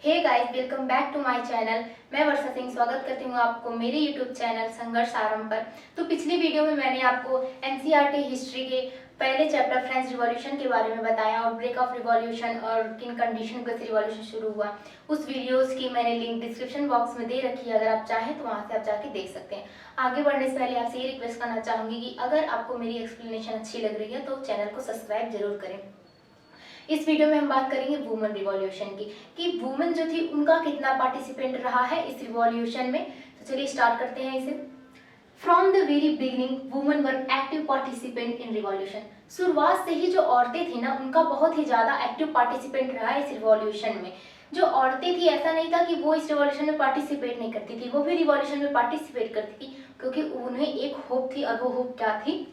Hey guys, welcome back to my channel. मैं वर्षा सिंह स्वागत करती हूँ आपको मेरे यूट्यूब चैनल संघर्ष आरंभ पर। तो पिछली वीडियो में मैंने आपको एनसीईआरटी हिस्ट्री के पहले चैप्टर फ्रेंच रिवॉल्यूशन के बारे में बताया और ब्रेक ऑफ रिवॉल्यूशन और किन कंडीशन पर रिवॉल्यूशन शुरू हुआ। उस वीडियोस की मैंने लिंक डिस्क्रिप्शन बॉक्स में दे रखी है, अगर आप चाहें तो वहाँ से आप जाके देख सकते हैं। आगे बढ़ने से पहले आपसे ये रिक्वेस्ट करना चाहूँगी कि अगर आपको मेरी एक्सप्लेनेशन अच्छी लग रही है तो चैनल को सब्सक्राइब जरूर करें। इस वीडियो में हम बात करेंगे वुमेन रिवॉल्यूशन की, कि वुमेन जो थी उनका कितना पार्टिसिपेंट रहा है इस रिवॉल्यूशन में। तो चलिए स्टार्ट करते हैं इसे। From the very beginning women were active participant in revolution. शुरुआत से ही जो औरतें थी ना, उनका बहुत ही ज्यादा एक्टिव पार्टिसिपेंट रहा है इस रिवॉल्यूशन में। जो औरतें थी, ऐसा नहीं था कि वो इस रिवॉल्यूशन में पार्टिसिपेट नहीं करती थी, वो भी रिवॉल्यूशन में पार्टिसिपेट करती थी, क्योंकि उन्हें एक होप थी। और वो होप क्या थी?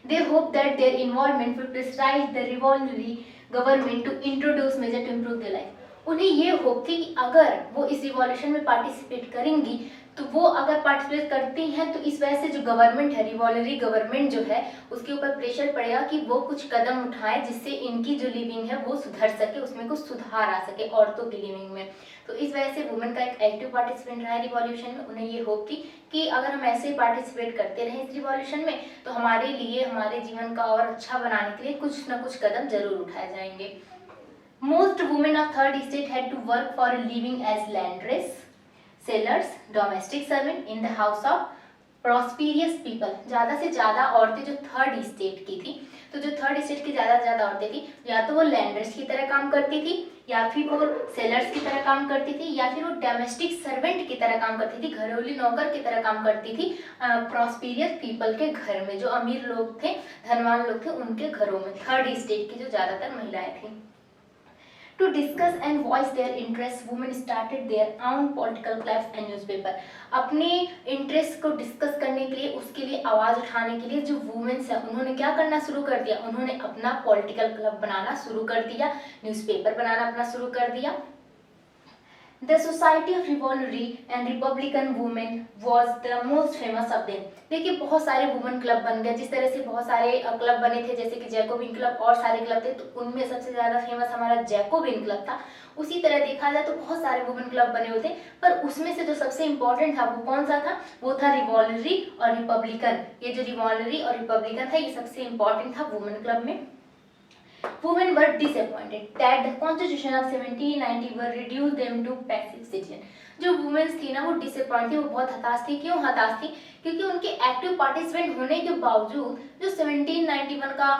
They hope that their involvement will pressurize the revolutionary government to introduce measures to improve their life. उन्हें ये होप थी कि अगर वो इस रिवॉल्यूशन में पार्टिसिपेट करेंगी, तो वो अगर पार्टिसिपेट करती हैं तो इस वजह से जो गवर्नमेंट है, रिवॉल्यूशनरी गवर्नमेंट जो है, उसके ऊपर प्रेशर पड़ेगा कि वो कुछ कदम उठाए जिससे इनकी जो लिविंग है वो सुधर सके, उसमें कुछ सुधार आ सके औरतों की लिविंग में। तो इस वजह से वुमेन का एक एक्टिव पार्टिसिपेंट रहा है रिवॉल्यूशन में। उन्हें ये होप थी कि अगर हम ऐसे ही पार्टिसिपेट करते रहे इस रिवॉल्यूशन में तो हमारे लिए, हमारे जीवन का और अच्छा बनाने के लिए कुछ न कुछ कदम जरूर उठाए जाएंगे। Most women of third estate had to work for a living as laundress, sellers, domestic servant in the house of prosperous people. ज़्यादा से ज़्यादा औरतें जो थर्ड स्टेट की थी, तो जो थर्ड स्टेट की ज़्यादा से ज़्यादा औरतें थी, या तो वो लैंडर्स की तरह काम करती थी, या फिर वो सेलर्स की तरह काम करती थी, या फिर वो डोमेस्टिक सर्वेंट की तरह काम करती थी, घरेलू नौकर की तरह काम करती थी प्रॉस्पेरियस पीपल के घर में। जो अमीर लोग थे, धनवान लोग थे, उनके घरों में थर्ड स्टेट की जो ज़्यादातर महिलाएं थी। To discuss and voice their interests, women started their own political clubs and newspaper. अपने इंटरेस्ट को डिस्कस करने के लिए, उसके लिए आवाज उठाने के लिए जो वुमेन्स है, उन्होंने क्या करना शुरू कर दिया? उन्होंने अपना पॉलिटिकल क्लब बनाना शुरू कर दिया, न्यूज़पेपर बनाना अपना शुरू कर दिया। The Society of Revolutionary and Republican Women was the most famous of them. देखिए, बहुत सारे वुमेन क्लब बन गए। जिस तरह से बहुत सारे क्लब बने थे, जैसे कि जैकोबिन क्लब और सारे क्लब थे, तो उनमें सबसे ज़्यादा फेमस हमारा जैकोबिन क्लब था। उसी तरह देखा जाए तो बहुत सारे वुमेन क्लब बने हुए थे, पर उसमें से जो सबसे इम्पोर्टेंट था वो कौन सा था? वो था रिवॉल्यूशनरी और रिपब्लिकन। ये जो रिवॉल्यूशनरी और रिपब्लिकन था, ये सबसे इम्पोर्टेंट था वुमेन क्लब में। Women were disappointed that the Constitution of 1790 were reduced them to passive citizen. जो वुमेन्स थी ना, वो डिसअपॉइंट थी, वो बहुत हताश थी। क्यों हताश थी? क्योंकि उनके एक्टिव पार्टिसिपेंट होने के बावजूद जो 1791 का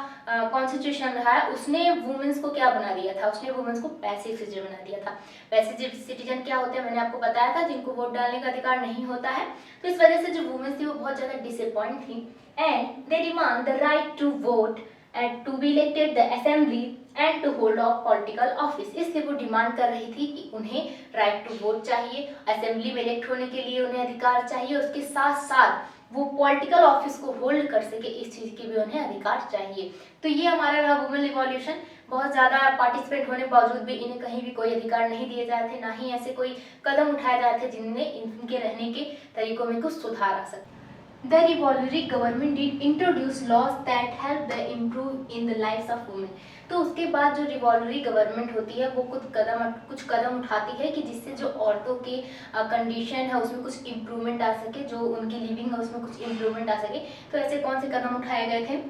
कॉन्स्टिट्यूशन रहा है, उसने वुमेन्स को क्या बना दिया था? उसने वुमेन्स को पैसिव सिटीजन बना दिया था। पैसिव सिटीजन क्या होते हैं, मैंने आपको बताया था, जिनको वोट डालने का अधिकार नहीं होता है। तो इस वजह से जो वुमेन्स थी वो बहुत ज़्यादा डिसअपॉइंट थी। And they demand the right to vote and to be elected the assembly and to hold of political office। इसलिए वो डिमांड कर रही थी कि उन्हें राइट टू वोट चाहिए, असेंबली में इलेक्ट होने के लिए उन्हें अधिकार चाहिए, उसके साथ साथ वो पॉलिटिकल ऑफिस को होल्ड कर सके, इस चीज़ के भी उन्हें अधिकार चाहिए। तो ये हमारा रहा वुमेन रिवॉल्यूशन। बहुत ज़्यादा पार्टिसिपेट होने के बावजूद भी इन्हें कहीं भी कोई अधिकार नहीं दिए जाते थे, ना ही ऐसे कोई कदम उठाए जाते थे जिनमें इनके रहने के तरीकों में कुछ सुधार आ सके। The revolutionary government did introduce laws that help the improve in the lives of women। तो उसके बाद जो रिवॉल्यूशनरी गवर्नमेंट होती है, वो कुछ कदम उठाती है कि जिससे जो औरतों की कंडीशन है उसमें कुछ इम्प्रूवमेंट आ सके, जो उनकी लिविंग है उसमें कुछ इम्प्रूवमेंट आ सके। तो ऐसे कौन से कदम उठाए गए थे?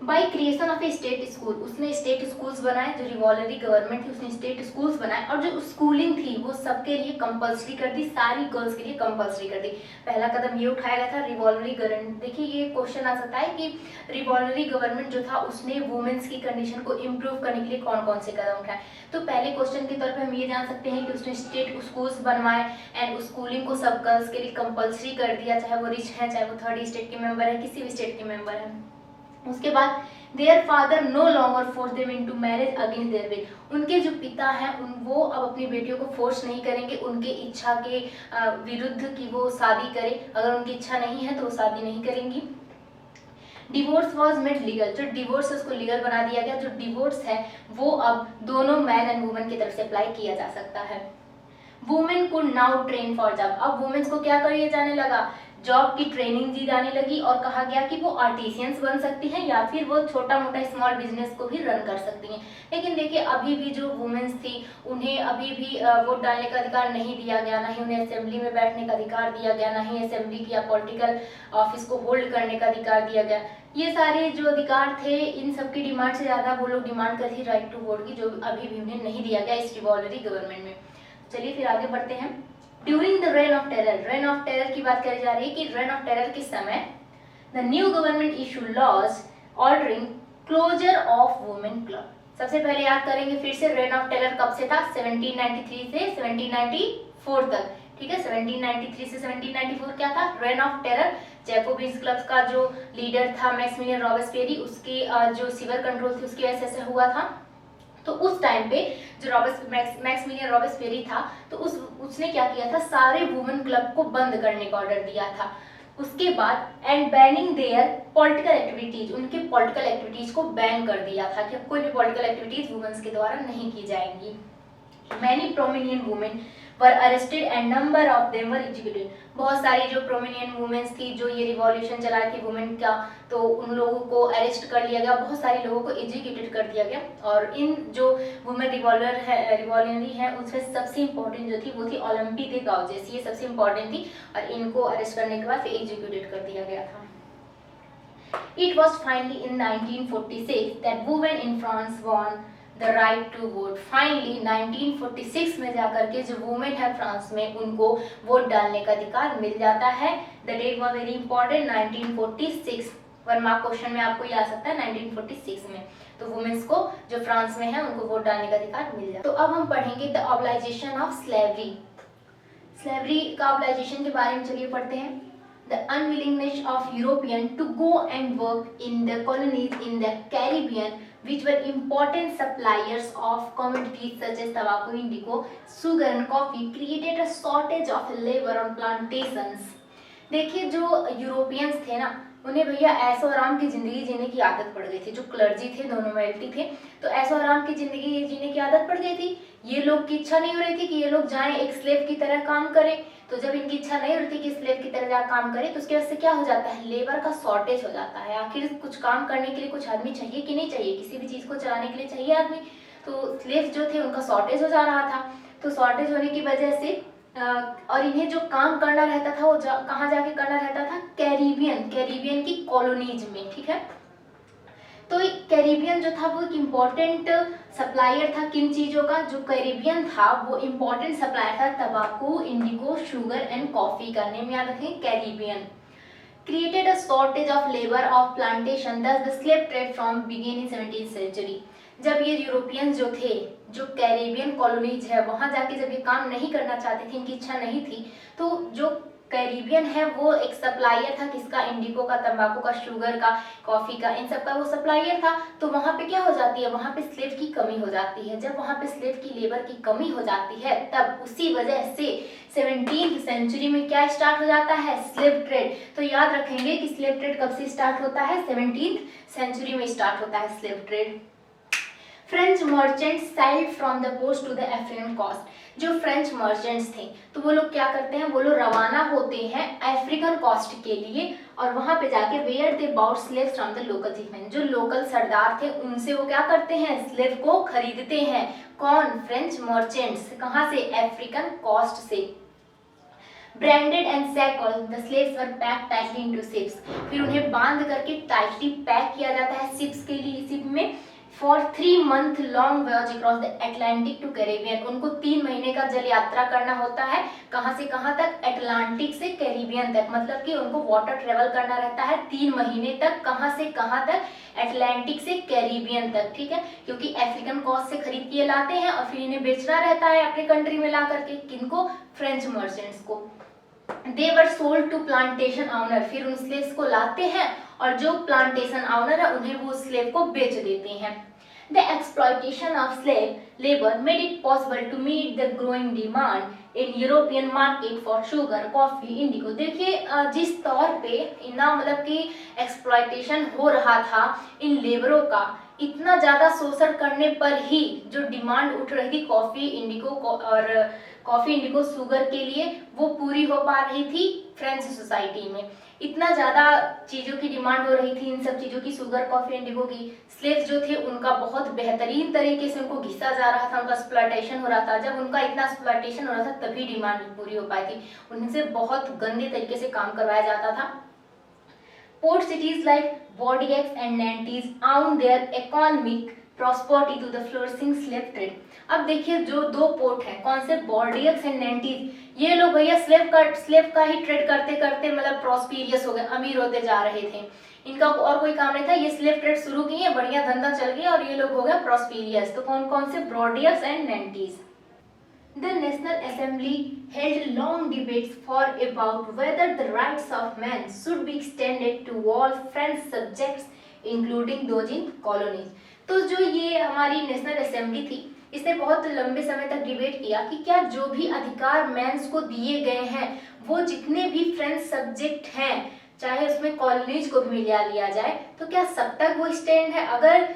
By creation of A state school. उसने स्टेट स्कूल्स बनाए, जो रिवॉल्यूशनरी गवर्नमेंट थी उसने स्टेट स्कूल्स बनाए, और जो स्कूलिंग थी वो सबके लिए कंपलसरी कर दी, सारी गर्ल्स के लिए कंपलसरी कर दी। पहला कदम ये उठाया गया था रिवॉल्यूशनरी गवर्नमेंट। देखिए, ये क्वेश्चन आ सकता है कि रिवॉल्यूशनरी गवर्नमेंट जो था उसने वुमेन्स की कंडीशन को इम्प्रूव करने के लिए कौन कौन से कदम उठाए। तो पहले क्वेश्चन के तौर पर हम ये जान सकते हैं कि उसने स्टेट स्कूल्स बनवाए एंड स्कूलिंग को सब गर्ल्स के लिए कंपलसरी कर दिया, चाहे वो रिच है, चाहे वो थर्ड स्टेट के मेंबर है, किसी भी स्टेट के मेंबर है। उसके बाद their father no longer force them into marriage against their will. उनके जो पिता हैं वो अब अपनी बेटियों को फोर्स नहीं करेंगे उनके इच्छा के विरुद्ध कि वो शादी करे। अगर उनकी इच्छा नहीं है तो वो शादी नहीं करेंगी। Divorce was made legal. जो डिवोर्स है उसको लीगल बना दिया गया। जो डिवोर्स है वो अब दोनों मैन एंड वुमेन की तरफ से अप्लाई किया जा सकता है। Women could now train for job. अब वुमेन्स को क्या करिए जाने लगा? जॉब की ट्रेनिंग दी जाने लगी और कहा गया कि वो आर्टिसियंस बन सकती हैं या फिर वो छोटा मोटा स्मॉल बिजनेस को भी रन कर सकती हैं। लेकिन देखिए अभी भी जो वुमेन्स थी उन्हें अभी भी वोट डालने का अधिकार नहीं दिया गया, ना ही उन्हें असेंबली में बैठने का अधिकार दिया गया, ना ही असेंबली की या पॉलिटिकल ऑफिस को होल्ड करने का अधिकार दिया गया। ये सारे जो अधिकार थे इन सब की डिमांड से ज़्यादा वो लोग डिमांड कर थी राइट टू वोट की, जो अभी भी उन्हें नहीं दिया गया इस रिवॉल्वरी गवर्नमेंट में। चलिए फिर आगे बढ़ते हैं। During the rain of terror की बात करी जा रही है कि रेन ऑफ टेरर के समय the new government issue laws ordering closure of women club. सबसे पहले याद करेंगे फिर से रेन ऑफ टेरर कब से था, 1793 से 1794 तक, ठीक है। 1793 से 1794 क्या था, rain of terror. Jacobins club का जो लीडर था मैक्सिमिलियन रॉबेस्पियरी, उसकी जो सिविल कंट्रोल थी उसकी वजह से हुआ था। तो उस टाइम पे जो मैक्सिमिलियन रॉबेस्पियरी था तो उसने क्या किया था, सारे वुमेन क्लब को बंद करने का ऑर्डर दिया था। उसके बाद and banning there political activities, उनके पॉलिटिकल एक्टिविटीज को बैन कर दिया था कि अब कोई भी पॉलिटिकल एक्टिविटीज वुमेन्स के द्वारा नहीं की जाएंगी। Many prominent women were arrested and number of them were executed. बहुत सारी जो प्रोमिनिएंट वुमेन्स थी जो ये रिवॉल्यूशन चलाई थी वुमेन का, तो उन लोगों को अरेस्ट कर लिया गया, बहुत सारे लोगों को एग्जीक्यूटेड कर दिया गया। और इन जो वुमेन रिवॉल्यूशनरी है उसमें सबसे इंपॉर्टेंट जो थी वो थी ओलंपी दे गाउजेस, ये सबसे इंपॉर्टेंट थी और इनको अरेस्ट करने के बाद फिर एग्जीक्यूटेड कर दिया गया था। It was finally in 1946 that women in France won the right to vote. Finally 1946 में जाकर के जो वुमेन है फ्रांस में उनको वोट डालने का अधिकार मिल जाता है। The date was very important, 1946। 1 mark question में आपको ये आ सकता है 1946 में, तो वुमेन्स को जो फ्रांस में है उनको वोट डालने का अधिकार मिल जाता है। तो अब हम पढ़ेंगे द ऑब्लाइजेशन ऑफ स्लेवरी। स्लेवरी का ऑब्लाइजेशन के बारे में चलिए पढ़ते हैं। The unwillingness of Europeans to go and work in the colonies in the Caribbean, which were important suppliers of commodities such as tobacco, indigo, sugar and coffee, created a shortage of labor on plantations. देखिए जो Europeans थे ना उन्हें भैया ऐशो आराम की जिंदगी जीने की आदत पड़ गई थी। जो क्लर्जी थे, दोनों नोबेलिटी थे, तो ऐशो आराम की जिंदगी जीने की आदत पड़ गई थी। ये लोग की इच्छा नहीं हो रही थी कि ये लोग जाएं एक स्लेव की तरह काम करें। तो जब इनकी इच्छा नहीं होती कि स्लेव की तरह काम करे तो उसकी वजह से क्या हो जाता है, लेबर का शॉर्टेज हो जाता है। आखिर कुछ काम करने के लिए कुछ आदमी चाहिए कि नहीं चाहिए, किसी भी चीज को चलाने के लिए चाहिए आदमी। तो स्लेव जो थे उनका शॉर्टेज हो जा रहा था। तो शॉर्टेज होने की वजह से और इन्हें जो काम करना रहता था वो कहाँ जाके करना रहता था, कैरिबियन की कॉलोनीज में, ठीक है। तो कैरिबियन जो था वो एक इम्पॉर्टेंट सप्लायर था किन चीज़ों का, जो कैरिबियन था वो इम्पॉर्टेंट सप्लायर था तंबाकू, इंडिगो, शुगर एंड कॉफी का। नेम याद रखें, Caribbean. Created a shortage of labour of plantation, thus the slave trade from began in 17th century। जब ये यूरोपियंस जो थे, जो कैरिबियन कॉलोनीज है वहां जाके जब ये काम नहीं करना चाहते थे, इनकी इच्छा नहीं थी, तो जो कैरिबियन है वो एक सप्लायर था किसका, इंडिगो का, तंबाकू का, शुगर का, कॉफी का, इन सब का वो सप्लायर था। तो वहां पे क्या हो जाती है, वहां पे स्लेव की कमी हो जाती है। जब वहां पे स्लेव की लेबर की कमी हो जाती है तब उसी वजह से 17th सेंचुरी में क्या स्टार्ट हो जाता है, स्लेव ट्रेड। तो याद रखेंगे कि स्लेव ट्रेड कब से स्टार्ट होता है, 17th सेंचुरी में स्टार्ट होता है slave trade. French merchants sailed from the coast to the African coast. जो फ्रेंच मर्चेंट्स थे तो वो लोग क्या करते हैं, वो लोग रवाना होते हैं अफ्रीकन कोस्ट के लिए और वहां पे जाके where they bought slaves from the local thingman. जो लोकल सरदार थे उनसे वो क्या करते हैं, स्लेव को खरीदते हैं। कौन, फ्रेंच मर्चेंट्स। कहां से, अफ्रीकन कोस्ट से। Branded and shackled, the slaves were packed tightly into ships। फिर उन्हें बांध करके टाइटली पैक किया जाता है शिप्स के लिए, शिप में। For 3 month long voyage across the Atlantic to Caribbean. उनको 3 महीने का जल यात्रा करना होता है। कहां से कहां तक, अटलांटिक से कैरिबियन तक। मतलब कि उनको वाटर ट्रेवल करना रहता है 3 महीने तक। कहां से कहां तक, अटलांटिक से कैरिबियन तक, ठीक है। क्योंकि अफ्रीकन कोस्ट से खरीद के लाते हैं और फिर इन्हें बेचना रहता है अपने कंट्री में ला करके। किनको, फ्रेंच मर्चेंट्स को। They were sold to plantation owner. फिर उन स्लेव्स को लाते हैं और जो प्लांटेशन ऑनर है उन्हें वो स्लेव को बेच देते हैं। The exploitation of slave labor made it possible to meet the growing demand in European market for sugar, coffee, indigo। देखिए जिस तौर पे ना मतलब कि एक्सप्लॉयटेशन हो रहा था इन लेबरों का इतना ज़्यादा शोषण करने पर ही जो डिमांड उठ रही थी कॉफ़ी इंडिगो शुगर के लिए, वो पूरी हो पा रही थी फ्रेंच सोसाइटी में। इतना ज़्यादा चीज़ों की डिमांड हो रही थी, इन सब चीज़ों की, शुगर, कॉफ़ी इंडिगो की। स्लेव्स जो थे उनका बहुत बेहतरीन तरीके से उनको घिसा जा रहा था, उनका एक्सप्लॉयटेशन हो रहा था। जब उनका इतना एक्सप्लॉयटेशन हो रहा था तभी डिमांड पूरी हो पाई थी। उनसे बहुत गंदे तरीके से काम करवाया जाता था। Port cities like Bordeaux and Nantes own their economic prosperity to the flourishing slave trade। अब देखिए जो दो पोर्ट हैं, कौन से, बॉर्डियक्स एंड नेंटीज, ये लोग भैया स्लेव का ही ट्रेड करते करते मतलब प्रॉस्पिरियस हो गए, अमीर होते जा रहे थे। इनका और कोई काम नहीं था, ये स्लेव ट्रेड शुरू किए, बढ़िया धंधा चल गया और ये लोग हो गए प्रॉस्पिरियस। तो कौन कौन से, बॉर्डियक्स and नेंटीज। The National Assembly held long debates for about whether the rights of man should be extended to all French subjects, including those in colonies। तो जो ये हमारी नेशनल असेंबली थी, इसने बहुत लंबे समय तक डिबेट किया कि क्या जो भी अधिकार मैंस को दिए गए हैं, वो जितने भी फ्रेंच सब्जेक्ट हैं, चाहे उसमें कॉलोनीज को भी मिला लिया जाए, तो क्या सब तक वो स्टैंड है। अगर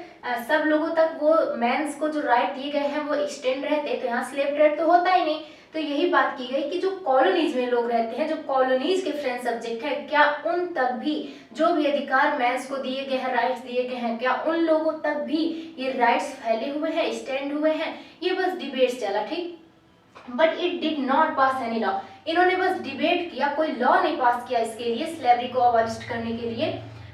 सब लोगों तक वो मैंस को जो राइट दिए गए हैं वो एक्सटेंड रहते, तो यहाँ स्लेव ट्रेड तो होता ही नहीं। तो यही बात की गई कि जो कॉलोनीज में लोग रहते हैं, जो कॉलोनीज के फ्रेंच सब्जेक्ट है, क्या उन तक भी जो भी अधिकार मैंस को दिए गए हैं, राइट्स दिए गए हैं, क्या उन लोगों तक भी ये राइट्स फैले हुए हैं, स्टैंड हुए हैं। ये बस डिबेट चला, ठीक, but it did not pass any law. इन्होंने बस डिबेट किया, कोई लॉ नहीं पास किया इसके लिए, स्लेवरी को अबॉलिश करने के लिए।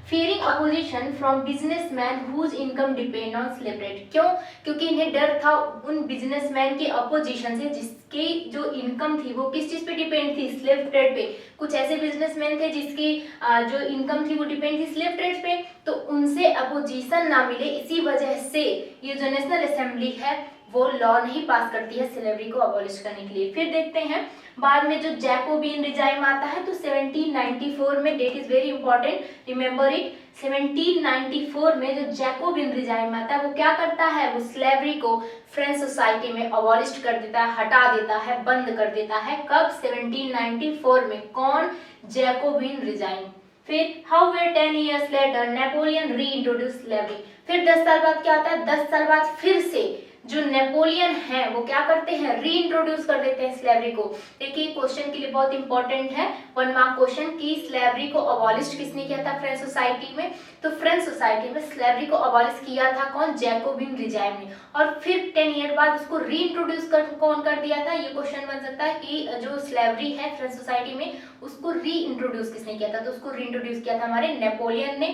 fearing opposition from businessmen whose income depend on slave trade। क्यों? क्योंकि इन्हें डर था उन बिजनेसमैन के अपोजिशन से जिसकी जो इनकम थी वो किस चीज पे डिपेंड थी, स्लेव ट्रेड पे। कुछ ऐसे बिजनेसमैन थे जिसकी जो इनकम थी वो डिपेंड थी स्लेव ट्रेड पे, तो उनसे अपोजिशन ना मिले, इसी वजह से ये जो नेशनल असेंबली है वो लॉ नहीं पास करती है स्लेवरी को अबॉलिश करने के लिए। फिर देखते हैं बाद में जो जैकोबिन रिजाइम आता है, तो 1794 में, date is very important, remember it, 1794 में जो जैकोबिन रिजाइम आता है वो क्या करता है, वो स्लेवरी को फ्रेंच सोसाइटी में अबॉलिश कर देता है, हटा देता है, बंद कर देता है। कब? 1794 में। कौन? Jacobian regime. फिर हाउएवर 10 years later नेपोलियन री इंट्रोड्यूस स्लेवरी। फिर 10 साल बाद क्या आता है, 10 साल बाद फिर से जो नेपोलियन है वो क्या करते हैं, री इंट्रोड्यूस कर देते हैं स्लेवरी को। देखिए क्वेश्चन के लिए बहुत इंपॉर्टेंट है, 1 मार्क क्वेश्चन, की स्लेवरी को अबॉलिश किसने किया था फ्रेंच सोसाइटी में, तो फ्रेंच सोसाइटी में स्लेवरी को अबॉलिश किया था कौन, जैकोबिन रिजाइम ने। और फिर 10 ईयर बाद उसको री इंट्रोड्यूस कौन कर दिया था, ये क्वेश्चन बन सकता है कि जो स्लेवरी है फ्रेंच सोसाइटी में उसको री इंट्रोड्यूस किसने किया था, तो उसको री इंट्रोड्यूस किया था हमारे नेपोलियन ने।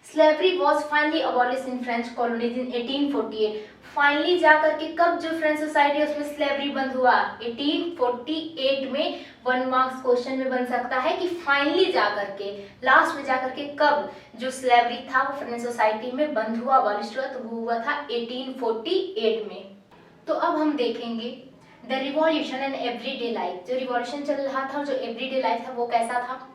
Slavery was finally abolished in French colonies in 1848। Finally जाकर के कब जो फ्रेंच सोसाइटी उसमें स्लेवरी बंद हुआ, 1848 में। 1 मार्क्स क्वेश्चन में बन सकता है कि फाइनली जाकर के, लास्ट में जाकर के कब जो स्लेवरी था वो फ्रेंच सोसाइटी में बंद हुआ, अबॉलिश हुआ, तो वो हुआ था 1848 में। तो अब हम देखेंगे the revolution and everyday life. जो रिवॉल्यूशन चल रहा था, जो एवरीडे लाइफ था वो कैसा था।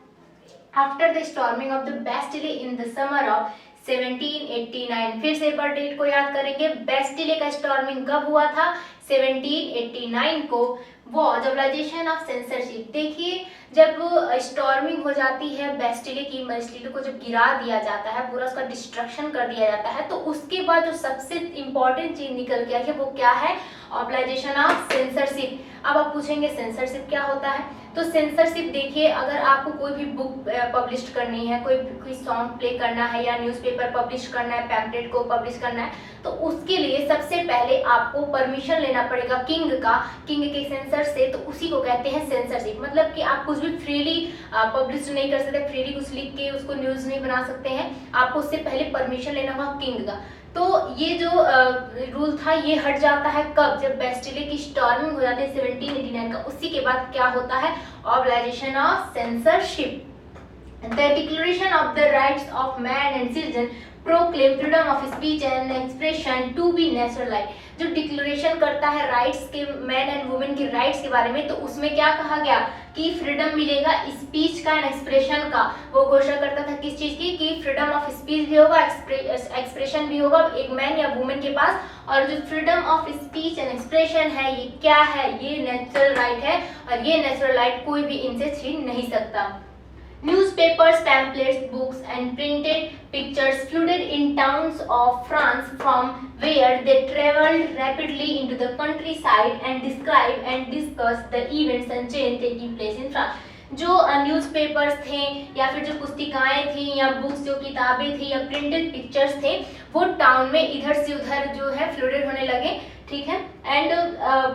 After the storming of the Bastille in the summer of 1789, फिर से एक बार डेट को याद करेंगे, बेस्टिले का स्टॉर्मिंग कब हुआ था, 1789 को। Was obligation of censorship. देखिए जब स्टॉर्मिंग हो जाती है बेस्टिले की, बेस्टिले को जब गिरा दिया जाता है, पूरा उसका डिस्ट्रक्शन कर दिया जाता है, तो उसके बाद जो सबसे इंपॉर्टेंट चीज निकल के आई है वो क्या है, ऑब्लाइजेशन ऑफ सेंसरशिप। अब आप पूछेंगे सेंसरशिप क्या होता है, तो सेंसरशिप देखिए, अगर आपको कोई भी बुक पब्लिश करनी है, कोई सॉन्ग प्ले करना है या न्यूज़पेपर पब्लिश करना है, पैम्पलेट को पब्लिश करना है, तो उसके लिए सबसे पहले आपको परमिशन लेना पड़ेगा किंग के सेंसर से, तो उसी को कहते हैं सेंसरशिप। मतलब कि आप कुछ भी फ्रीली पब्लिश नहीं कर सकते, फ्रीली कुछ लिख के उसको न्यूज़ नहीं बना सकते हैं, आपको उससे पहले परमिशन लेना होगा किंग का। तो ये जो रूल था ये हट जाता है कब, जब बेस्टिले की स्टॉर्मिंग हो जाती है 1789 का, उसी के बाद क्या होता है, obligation of censorship. The declaration of the rights of man and citizen proclaim freedom of speech and expression to be natural right. जो डिक्लेरेशन करता है राइट्स के, मैन एंड वुमेन के राइट्स के बारे में, तो उसमें क्या कहा गया कि फ्रीडम मिलेगा स्पीच का एंड एक्सप्रेशन का। वो घोषणा करता था किस चीज की, कि फ्रीडम ऑफ स्पीच भी होगा, एक्सप्रेशन भी होगा एक मैन या वुमेन के पास, और जो freedom of speech and expression है ये क्या है, ये नेचुरल राइट है, और ये नेचुरल राइट कोई भी इनसे छीन नहीं सकता। Newspapers, pamphlets, books, and printed pictures flooded in towns of France, from where they traveled rapidly into the countryside and described and discussed the events and changes taking place in France. जो newspapers थे या फिर जो पुस्तिकाएं थी या books जो किताबें थी या प्रिंटेड पिक्चर्स थे वो टाउन में इधर से उधर जो है फ्लोडेड होने लगे, ठीक है। एंड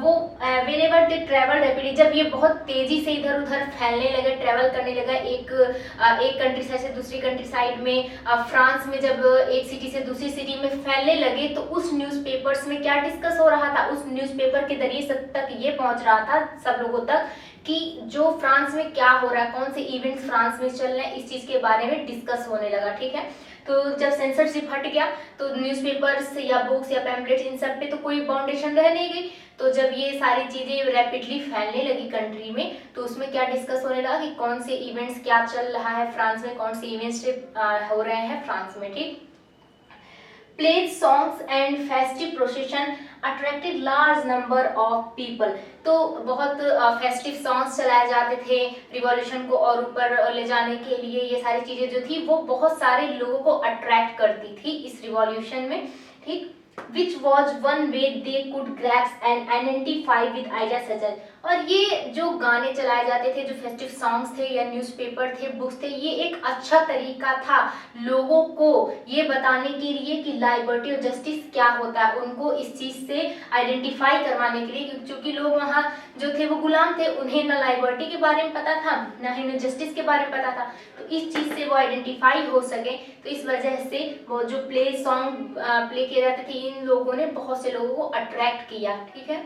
वो व्हेनेवर दे ट्रैवल रैपिडली, जब ये बहुत तेजी से इधर उधर फैलने लगे, ट्रैवल करने लगा एक कंट्री साइड से दूसरी कंट्री साइड में, फ्रांस में जब एक सिटी से दूसरी सिटी में फैलने लगे तो उस न्यूज़पेपर्स में क्या डिस्कस हो रहा था, उस न्यूज़पेपर के जरिए सब तक ये पहुंच रहा था सब लोगों तक कि जो फ्रांस में क्या हो रहा है, कौन से इवेंट्स फ्रांस में चल रहे हैं, इस चीज के बारे में डिस्कस होने लगा, ठीक है। तो जब सेंसरशिप हट गया तो न्यूज़पेपर्स या बुक्स या पैम्पलेट्स इन सब पे तो कोई बाउंडेशन रह नहीं गई। तो जब ये सारी चीजें रैपिडली फैलने लगी कंट्री में तो उसमें क्या डिस्कस होने लगा कि कौन से इवेंट्स क्या चल रहा है फ्रांस में, कौन से इवेंट्स हो रहे हैं फ्रांस में, ठीक। Plays, songs and festive procession attracted large number of people। तो बहुत फेस्टिव सॉन्ग्स चलाए जाते थे रिवॉल्यूशन को और ऊपर ले जाने के लिए, ये सारी चीजें जो थी वो बहुत सारे लोगों को अट्रैक्ट करती थी इस रिवॉल्यूशन में, ठीक। Which was one way they could grasp and identify with ideas such as। और ये जो गाने चलाए जाते थे, जो फेस्टिव सॉन्ग्स थे या न्यूज़पेपर थे, बुक्स थे, ये एक अच्छा तरीका था लोगों को ये बताने के लिए कि लिबर्टी और जस्टिस क्या होता है, उनको इस चीज़ से आइडेंटिफाई करवाने के लिए, क्योंकि लोग वहाँ जो थे वो गुलाम थे, उन्हें ना लिबर्टी के बारे में पता था ना ही जस्टिस के बारे में पता था। तो इस चीज़ से वो आइडेंटिफाई हो सके, तो इस वजह से वो जो प्ले सॉन्ग प्ले किए जाते थे इन लोगों ने बहुत से लोगों को अट्रैक्ट किया, ठीक है।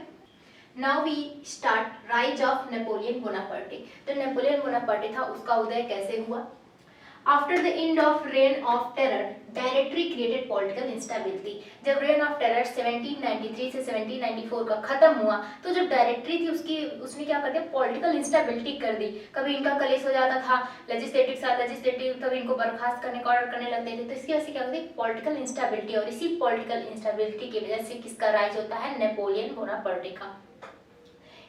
Now we start rise of Napoleon Bonaparte. जो नेपोलियन बोनापार्टे था उसका उदय कैसे हुआ। After the end of reign of terror directory created political instability. जब रेन ऑफ टेरर 1793 से 1794 का खत्म हुआ तो जो डायरेक्टरी थी उसने क्या कर दिया, पॉलिटिकल इंस्टेबिलिटी कर दी। कभी इनका कलेश हो जाता था लेजिस्लेटिव, कभी इनको बर्खास्त करने का ऑर्डर करने लगते थे, तो इसकी वजह से क्या होती है, पॉलिटिकल इंस्टेबिलिटी। और इसी पॉलिटिकल इंस्टेबिलिटी की वजह से किसका राइज होता है, नेपोलियन बोनापार्टे का।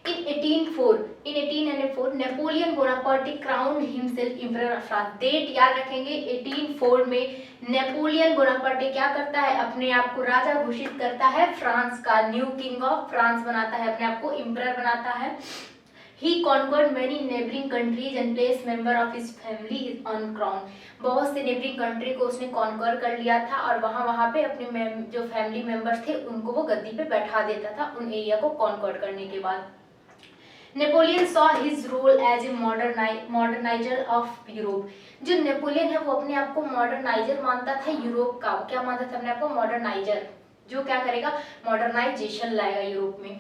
In 1804 Napoleon Bonaparte crowned himself emperor of France. Date याद रखेंगे, 1804 में नेपोलियन बोनापार्टे क्या करता है, अपने आप को राजा घोषित करता है फ्रांस का, न्यू किंग ऑफ फ्रांस बनाता है, अपने आप को एम्परर बनाता है। He conquered many neighboring countries and placed member of his family on crown। बहुत से नेबरिंग कंट्री को उसने कॉन्कर कर लिया था और वहाँ पे अपने जो फैमिली मेंबर्स थे उनको वो गद्दी पे बैठा देता था उन एरिया को कॉन्कर करने के बाद। Napoleon saw his role as a moderniser of Europe. जो नेपोलियन है वो अपने आप को मॉडर्नाइजर मानता था यूरोप का। क्या मानता था अपने आप को, मॉडर्नाइजर, जो क्या करेगा, मॉडर्नाइजेशन लाएगा यूरोप में।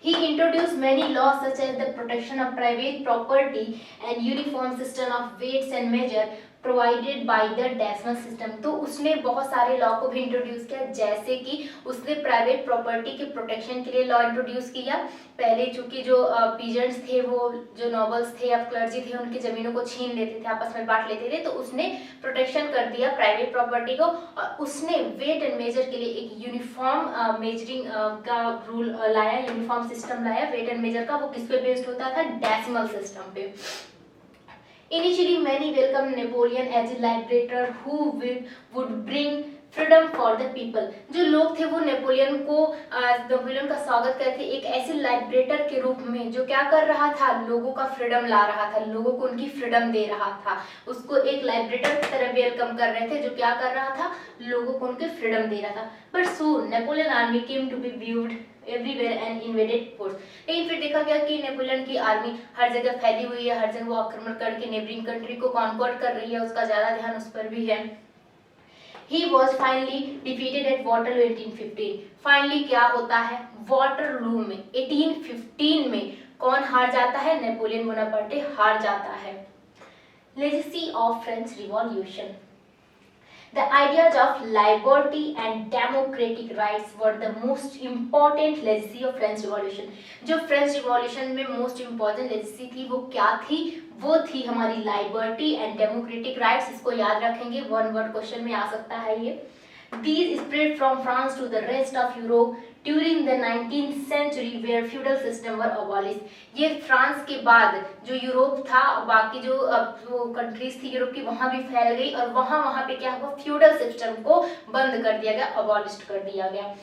He introduced many laws such as the protection of private property and uniform system of weights and measure provided by the decimal system। तो उसने बहुत सारे लॉ को भी इंट्रोड्यूस किया, जैसे कि उसने प्राइवेट प्रॉपर्टी के प्रोटेक्शन के लिए लॉ इंट्रोड्यूस किया। पहले चूंकि जो पीजेंट्स थे, वो जो नॉबल्स थे या क्लर्जी थे, उनकी जमीनों को छीन लेते थे, आपस में बांट लेते थे, तो उसने प्रोटेक्शन कर दिया प्राइवेट प्रॉपर्टी को। और उसने वेट एंड मेजर के लिए एक यूनिफॉर्म मेजरिंग का रूल लाया, यूनिफॉर्म सिस्टम लाया वेट एंड मेजर का। वो किस पे बेस्ड होता था, डेसिमल सिस्टम पे। Initially, many welcomed Napoleon as a liberator who would bring freedom for the people. जो लोग थे वो नेपोलियन का स्वागत करते एक ऐसे लाइब्रेटर के रूप में जो क्या कर रहा था, लोगों का फ्रीडम ला रहा था, लोगों को उनकी फ्रीडम दे रहा था। उसको एक लाइब्रेटर की तरह वेलकम कर रहे थे जो क्या कर रहा था, लोगों को उनकी फ्रीडम दे रहा था। But soon Napoleon army came to be viewed everywhere and invaded force. लेकिन फिर देखा गया कि नेपोलियन की आर्मी हर जगह फैली हुई है, हर जगह वो आक्रमण करके नेबरिंग कंट्री को कॉन्क्वर कर रही है, उसका ज्यादा ध्यान उस पर भी है। He was finally defeated at Waterloo 1815। Finally क्या होता है, वाटरलू में 1815 में कौन हार जाता है, नेपोलियन बोनापार्टे हार जाता है। Legacy of French revolution. The ideas of liberty and democratic rights were the most important legacy of French Revolution। जो फ्रेंच रिवॉल्यूशन में मोस्ट इम्पॉर्टेंट लेगेसी थी वो क्या थी, वो थी हमारी लिबर्टी एंड डेमोक्रेटिक राइट्स। इसको याद रखेंगे, वन वर्ड क्वेश्चन में आ सकता है ये। These spread from France to the rest of Europe during the 19th century where feudal system were abolished. ये फ्रांस के बाद जो यूरोप था, बाकी जो कंट्रीज थी यूरोप की, वहां भी फैल गई और वहां पे क्या हुआ, फ्यूडल सिस्टम को बंद कर दिया गया, अबॉलिश कर दिया गया.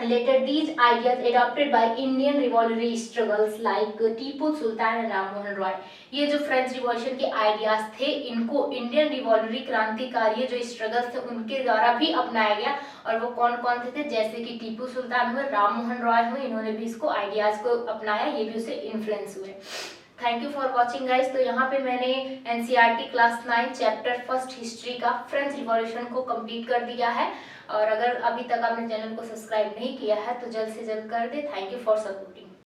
Later, these ideas adopted by Indian revolutionary struggles like Tipu Sultan and Ram Mohan Roy. ये जो फ्रेंच रिवॉल्यूशन के आइडियाज थे, इनको इंडियन रिवॉल्यूशनरी क्रांतिकारी जो स्ट्रगल्स थे उनके द्वारा भी अपनाया गया. और वो कौन कौन थे जैसे कि टीपू सुल्तान हुए, राम मोहन रॉय हुए, इन्होंने भी इसको आइडियाज को अपनाया, ये भी उससे इन्फ्लुएंस हुए. Thank you for watching guys. तो यहाँ पे मैंने NCERT class 9 chapter first history का फ्रेंच रिवॉल्यूशन को कंप्लीट कर दिया है. और अगर अभी तक आपने चैनल को सब्सक्राइब नहीं किया है तो जल्द से जल्द कर दे. Thank you for supporting.